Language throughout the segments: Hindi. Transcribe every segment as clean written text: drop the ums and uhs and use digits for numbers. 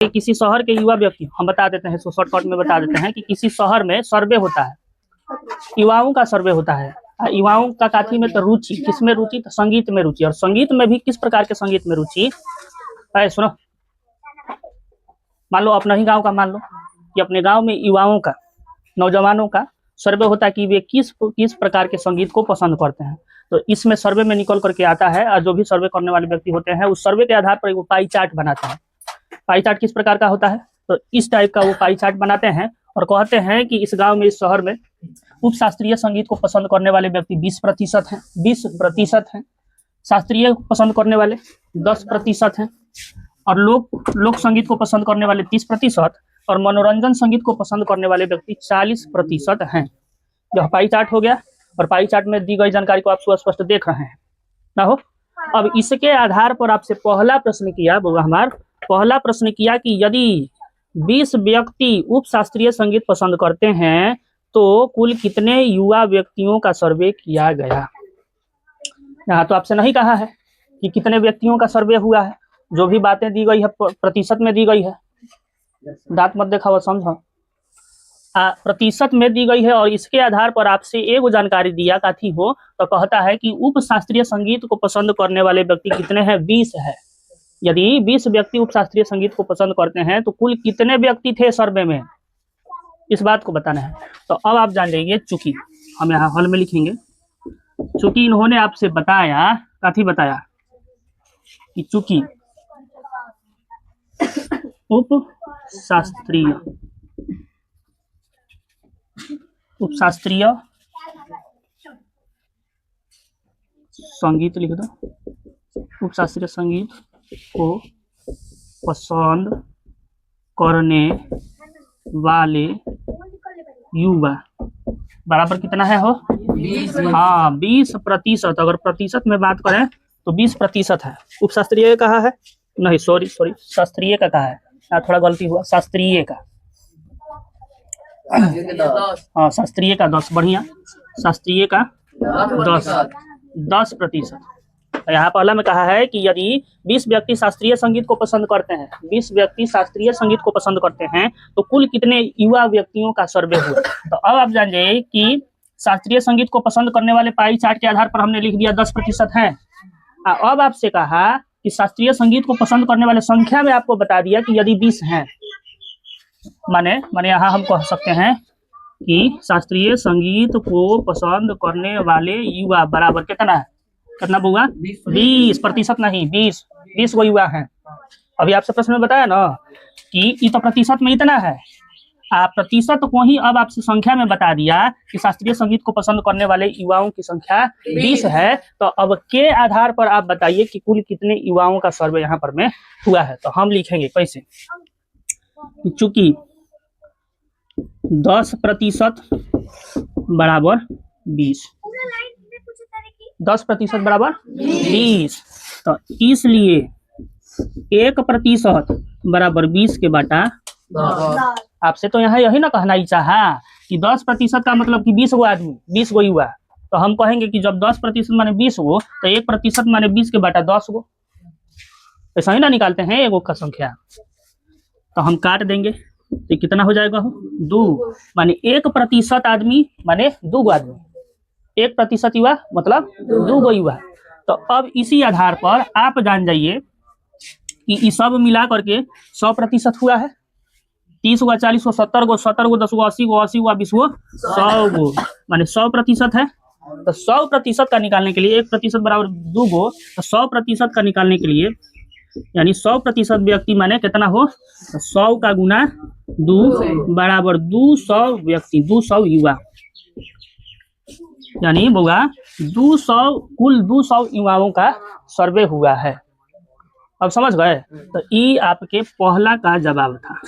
किसी शहर के युवा व्यक्ति, हम बता देते हैं इसको शॉर्टकट में बता देते हैं कि किसी शहर में सर्वे होता है, युवाओं का सर्वे होता है। युवाओं का काथी में तो रुचि, किसमें रुचि? तो संगीत में रुचि। और संगीत में भी किस प्रकार के संगीत में रुचि? सुनो, मान लो अपना ही गांव का, मान लो कि अपने गांव में युवाओं का, नौजवानों का सर्वे होता है कि वे किस प्रकार के संगीत को पसंद करते हैं। तो इसमें सर्वे में निकल करके आता है, और जो भी सर्वे करने वाले व्यक्ति होते हैं उस सर्वे के आधार पर वो पाई चार्ट बनाते हैं। पाई चार्ट किस प्रकार का होता है? तो इस टाइप का वो पाई चार्ट बनाते हैं और कहते हैं कि इस गांव में, इस शहर में उप शास्त्रीय संगीत को पसंद करने वाले व्यक्ति 20% हैं, 20% हैं, शास्त्रीय पसंद करने वाले 10% हैं, और लोक संगीत को पसंद करने वाले 30%, और मनोरंजन संगीत को पसंद करने वाले व्यक्ति 40% हैं। यह पाई चार्ट हो गया, और पाई चार्ट में दी गई जानकारी को आप स्पष्ट देख रहे हैं ना हो। अब इसके आधार पर आपसे पहला प्रश्न किया पहला प्रश्न किया कि यदि 20 व्यक्ति उप शास्त्रीय संगीत पसंद करते हैं तो कुल कितने युवा व्यक्तियों का सर्वे किया गया। यहाँ तो आपसे नहीं कहा है कि कितने व्यक्तियों का सर्वे हुआ है, जो भी बातें दी गई है प्रतिशत में दी गई है। दांत मत देखा हुआ, समझो, प्रतिशत में दी गई है। और इसके आधार पर आपसे एक जानकारी दिया काथी हो, तो कहता है कि उप शास्त्रीय संगीत को पसंद करने वाले व्यक्ति कितने हैं? 20 है। यदि 20 व्यक्ति उप शास्त्रीय संगीत को पसंद करते हैं तो कुल कितने व्यक्ति थे सर्वे में, इस बात को बताना है। तो अब आप जान जाइए, चूंकि हम यहाँ हल में लिखेंगे, चूंकि इन्होंने आपसे बताया, काथी बताया कि चूंकि उप शास्त्रीय संगीत, लिख दो, उप शास्त्रीय संगीत को पसंद करने वाले युवा बराबर कितना है हो? 20। हाँ, 20%। अगर प्रतिशत में बात करें तो 20% है। उप शास्त्रीय कहा है, नहीं सॉरी शास्त्रीय का कहा है, थोड़ा गलती हुआ, शास्त्रीय का, हाँ शास्त्रीय का 10, बढ़िया, शास्त्रीय का 10%। यहाँ पहला में कहा है कि यदि 20 व्यक्ति शास्त्रीय संगीत को पसंद करते हैं, 20 व्यक्ति शास्त्रीय संगीत को पसंद करते हैं तो कुल कितने युवा व्यक्तियों का सर्वे हुआ। तो अब आप जान जाइए कि शास्त्रीय संगीत को पसंद करने वाले पाई चार्ट के आधार पर हमने लिख दिया 10% है। अब आपसे कहा कि शास्त्रीय संगीत को पसंद करने वाले संख्या में आपको बता दिया कि यदि 20 हैं, माने यहाँ हम कह सकते हैं कि शास्त्रीय संगीत को पसंद करने वाले युवा बराबर कितना है? कितना होगा? 20%, नहीं 20 वो युवा हैं। अभी आपसे प्रश्न में बताया ना कि ये तो प्रतिशत में इतना है, प्रतिशत को ही अब आपसे संख्या में बता दिया कि शास्त्रीय संगीत को पसंद करने वाले युवाओं की संख्या 20 है। तो अब के आधार पर आप बताइए कि कुल कितने युवाओं का सर्वे यहाँ पर में हुआ है। तो हम लिखेंगे कैसे, चूंकि 10% बराबर 20, 10% बराबर 20, तो इसलिए 1% बराबर 20 के बटा 10। आपसे तो यहाँ यही ना कहना ही चाहा कि 10% का मतलब कि 20 गो आदमी, 20 गो युवा। तो हम कहेंगे कि जब 10% माने 20 गो, तो 1% माने 20 के बटा 10 गो, ऐसा ही ना निकालते हैं एगो का संख्या। तो हम काट देंगे तो कितना हो जाएगा? 2, माने 1% आदमी माने 2 गो आदमी, 1% युवा मतलब 2 गो युवा। तो अब इसी आधार पर आप जान जाइए कि ये सब मिला करके 100% हुआ है। 30 गो, 40 गो, 70 गो, 10 गो, 80 गो, 20 गो, 100 गो, माने 100% है। तो 100% का निकालने के लिए 1% बराबर 2 गो, तो 100% का निकालने के लिए यानी 100% व्यक्ति माने कितना हो? 100 का गुना 2 बराबर 200 व्यक्ति, 200 युवा, यानी होगा 200, कुल 200 युवाओं का सर्वे हुआ है। अब समझ गए? तो ये आपके पहला का जवाब था,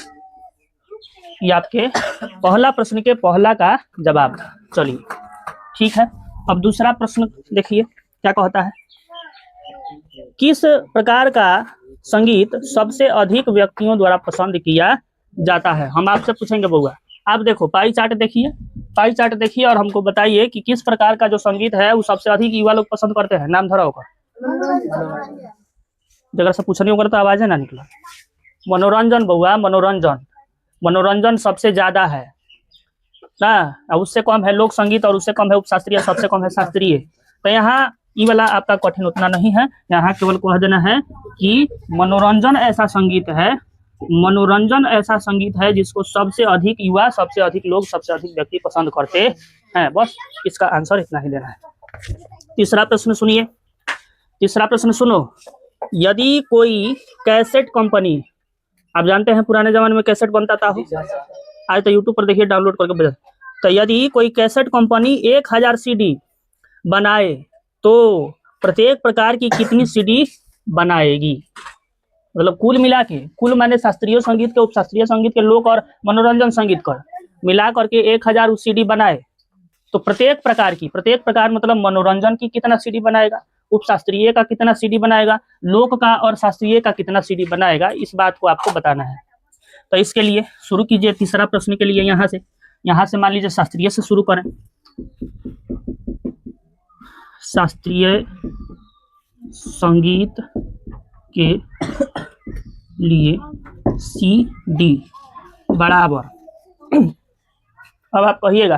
ये आपके पहला प्रश्न के पहला का जवाब था। चलिए ठीक है, अब दूसरा प्रश्न देखिए क्या कहता है। किस प्रकार का संगीत सबसे अधिक व्यक्तियों द्वारा पसंद किया जाता है? हम आपसे पूछेंगे बउआ, आप देखो पाई चार्ट देखिए और हमको बताइए कि किस प्रकार का जो संगीत है वो सबसे अधिक युवा लोग पसंद करते हैं। नाम धरा होगा, जगह से पूछनी होगा तो आवाज है ना निकला। मनोरंजन बउआ, मनोरंजन, मनोरंजन सबसे ज्यादा है ना, और उससे कम है लोक संगीत, और उससे कम है उपशास्त्रीय, सबसे कम है शास्त्रीय। तो यहाँ ये वाला आपका कठिन उतना नहीं है, यहाँ केवल कह देना है कि मनोरंजन ऐसा संगीत है, मनोरंजन ऐसा संगीत है जिसको सबसे अधिक युवा, सबसे अधिक लोग, सबसे अधिक व्यक्ति पसंद करते हैं। बस इसका आंसर इतना ही देना है। तीसरा प्रश्न सुनिए, तीसरा प्रश्न सुनो। यदि कोई कैसेट कंपनी, आप जानते हैं पुराने जमाने में कैसेट बनता था, आज तो यूट्यूब पर देखिए डाउनलोड करके बजा। तो यदि कोई कैसेट कंपनी 1000 सीडी बनाए तो प्रत्येक प्रकार की कितनी सीडी बनाएगी? मतलब कुल मिला के, कुल माने शास्त्रीय संगीत के, उपशास्त्रीय संगीत के, लोक और मनोरंजन संगीत कर मिला करके 1000 सीडी बनाए तो प्रत्येक प्रकार की, प्रत्येक प्रकार मतलब मनोरंजन की कितना सीडी बनाएगा, उपशास्त्रीय का कितना सीडी बनाएगा, लोक का और शास्त्रीय का कितना सीडी बनाएगा, इस बात को आपको बताना है। तो इसके लिए शुरू कीजिए तीसरा प्रश्न के लिए। यहाँ से मान लीजिए शास्त्रीय से शुरू करें। शास्त्रीय संगीत के लिए सीडी बराबर, अब आप कहिएगा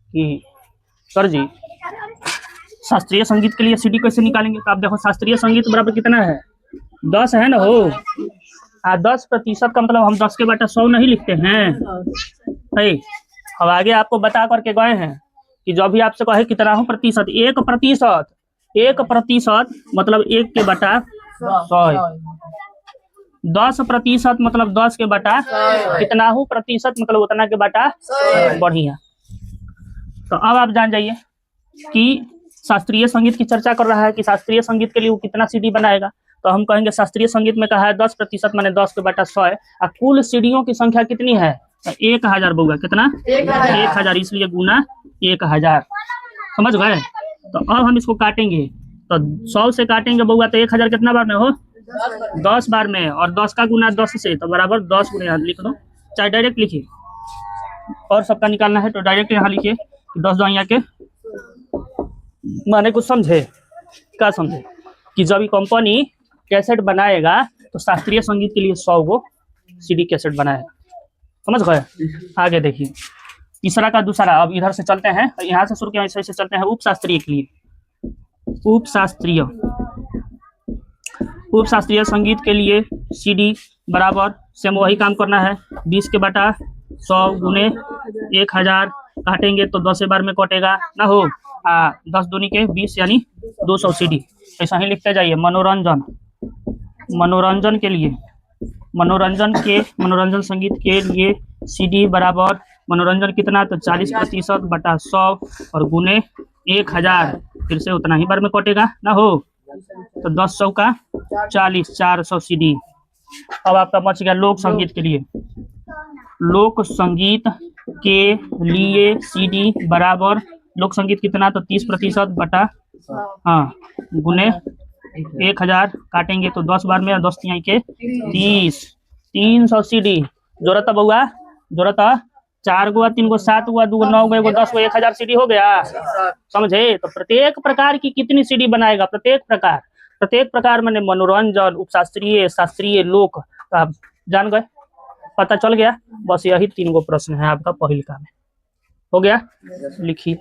कि सर जी शास्त्रीय संगीत के लिए सीडी कैसे निकालेंगे? तो आप देखो शास्त्रीय संगीत बराबर कितना है, 10 है ना हो। 10% का मतलब हम 10 के बटा 100 नहीं लिखते हैं। अब आगे आपको बता करके गए हैं कि जो भी आपसे कहे कितना हो प्रतिशत, 1%, 1% मतलब 1 के बटा 100, 10% मतलब 10 के बटा कितना हो प्रतिशत मतलब उतना के बटा। बढ़िया। तो अब आप जान जाइए कि शास्त्रीय संगीत की चर्चा कर रहा है कि शास्त्रीय संगीत के लिए वो कितना सीडी बनाएगा। तो हम कहेंगे शास्त्रीय संगीत में कहा है 10% माने 10 के बटा 100 है, और कुल सीडियों की संख्या कितनी है? 1000 बउआ, कितना? 1000, इसलिए गुना 1000। समझ गए? तो अब हम इसको काटेंगे, तो 100 से काटेंगे बउआ तो 1000 कितना बार में हो? 10 बार में, और 10 का गुना 10 से, तो बराबर 10 गुना यहाँ लिख दो, चाहे डायरेक्ट लिखिए, और सबका निकालना है तो डायरेक्ट यहाँ लिखिए 10 यहाँ के माने कुछ समझे? क्या समझे? कि जब ये कंपनी कैसेट बनाएगा तो शास्त्रीय संगीत के लिए 100 गो सीडी कैसेट बनाएगा। समझ गए? आगे देखिए तीसरा का दूसरा। अब इधर से चलते हैं, यहाँ से शुरू किया, ऐसे चलते हैं उपशास्त्रीय के लिए। उपशास्त्रीय संगीत के लिए सीडी बराबर सेम वही काम करना है, 20 के बटा 100 गुने 1000 काटेंगे तो 10 बार में कटेगा ना हो। 10 दूनी के 20 यानी 200 सीडी। ऐसा ही लिखते जाइए। मनोरंजन, मनोरंजन के लिए, मनोरंजन संगीत के लिए सीडी बराबर मनोरंजन कितना? तो 40% बटा 100 और गुने 1000, फिर से उतना ही बार में कटेगा ना हो। तो 10 100 का 40, 400 सीडी। अब आपका बच गया लोक संगीत के लिए। लोक संगीत के लिए सीडी बराबर, लोक संगीत कितना? तो 30% बटा गुने 1000 काटेंगे तो 10 बार में, 10 यहाँ के 30, 300 सीडी। जोरत बउआ, जोरत 4 गो 3 गो 7 गो 2 गो 9 गो 1 गो 10 गो 1000 सीडी हो गया। समझे? तो प्रत्येक प्रकार की कितनी सीडी बनाएगा? प्रत्येक प्रकार मैंने मनोरंजन, उपशास्त्रीय, शास्त्रीय, लोक। तो आप जान गए, पता चल गया। बस यही 3 गो प्रश्न है आपका पहिल का में। हो गया? लिखिए।